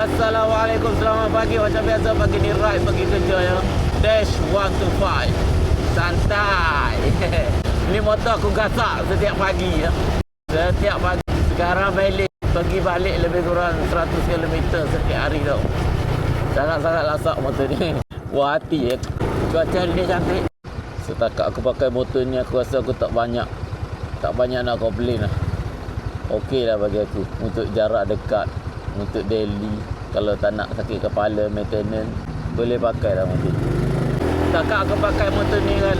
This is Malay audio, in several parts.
Assalamualaikum, selamat pagi. Macam biasa pagi ni ride pergi kerja ya. Dash 125. Santai. Ini motor aku gasak setiap pagi ya. Setiap pagi. Sekarang pergi balik lebih kurang 100 km setiap hari tau. Sangat-sangat lasak motor ni. Buah hati ya. Cuaca hari ni cantik. Setakat aku pakai motor ni, aku rasa aku tak banyak nak komplain lah. Okey lah bagi aku. Untuk jarak dekat, untuk daily, kalau tak nak sakit kepala, maintenance, boleh pakai lah motor. Setakat aku pakai motor ni kan,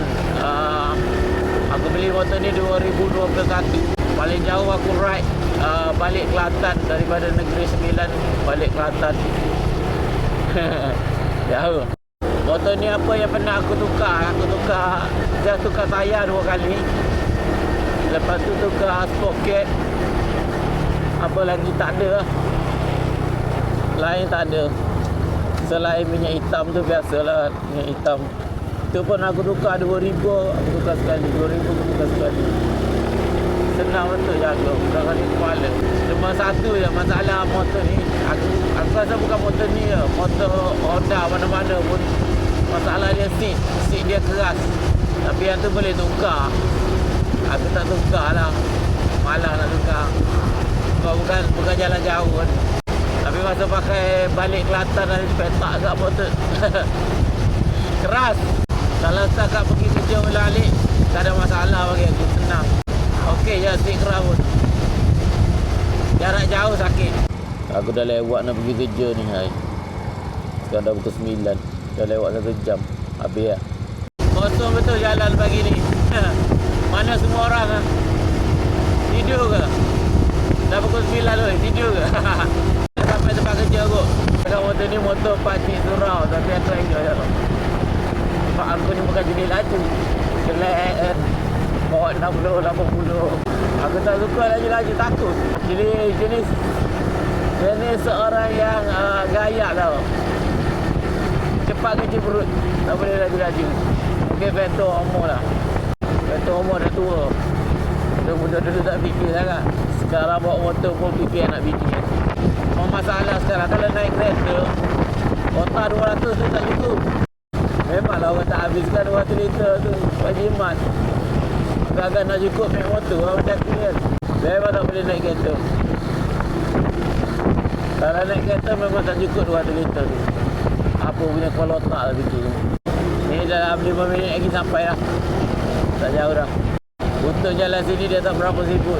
aku beli motor ni 2021. Paling jauh aku ride balik Kelantan, daripada Negeri Sembilan balik Kelantan. Jauh. Motor ni apa yang pernah aku tukar? Saya tukar tayar 2 kali. Lepas tu tukar sprocket. Apa lagi tak ada lah. Lain tak ada. Selain minyak hitam tu, biasalah minyak hitam. Tu pun aku tukar 2,000, aku tukar sekali. 2,000 aku tukar sekali. Senang betul jaga. Bukan kali kepala. Cuma satu je masalah motor ni. Aku rasa bukan motor ni je. Motor Honda mana-mana pun masalah dia seat dia keras. Tapi yang tu boleh tukar. Aku tak tukar lah. Malah nak tukar. Sebab bukan jalan jauh kan. Tapi masa pakai balik Kelantan ada petak kat motor. Keras. Kalau setakat pergi kerja balik, tak ada masalah bagi aku. Senang. Okey je seat keras pun. Jarak jauh sakit. Aku dah lewat nak pergi kerja ni hai. Sekarang dah pukul 9. Dah lewat 1 jam. Habis lah. Kosong betul jalan pagi ni. Mana semua orang lah. Tidur ke? Dah pukul 9 tu, tidur ke? Sampai tempat kerja kot. Kalau motor ni motor pakcik surau, tapi aku enjoy je. Sebab aku ni bukan jenis laju. Jelek kan. Bawa 60, 80. Aku tak suka laju-laju, takut. Jadi jenis seorang yang gayak tau. Cepat kecil perut. Tak boleh laju-laju. Mungkin faktor umur lah. Faktor umur dah tua. Muda dulu tak fikir sangat. Sekarang bawa motor pun fikir nak fikir. Masalah sekarang kalau naik kereta, kota 200 tu tak cukup. Memanglah orang tak habiskan 200 liter tu. Wajimat. Agak-agak nak cukup naik motor lah macam aku kan. Memang tak boleh naik kereta. Kalau naik kereta memang tak cukup 200 liter tu. Apa punya kepala otak lah fikir. Ni dalam 5 minit lagi sampai lah. Tak jauh dah. Untuk jalan sini dia tak berapa sibuk.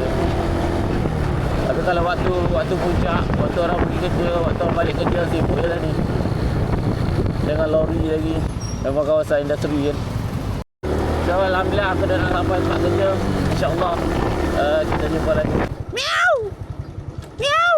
Tapi kalau waktu puncak, waktu orang pergi kerja, waktu orang balik kerja, sibuk je lah ni. Dengan lori lagi. Memang kawasan industri kan. So alhamdulillah aku dah nak sampai tempat kerja. InsyaAllah kita jumpa lagi. Meow! Meow!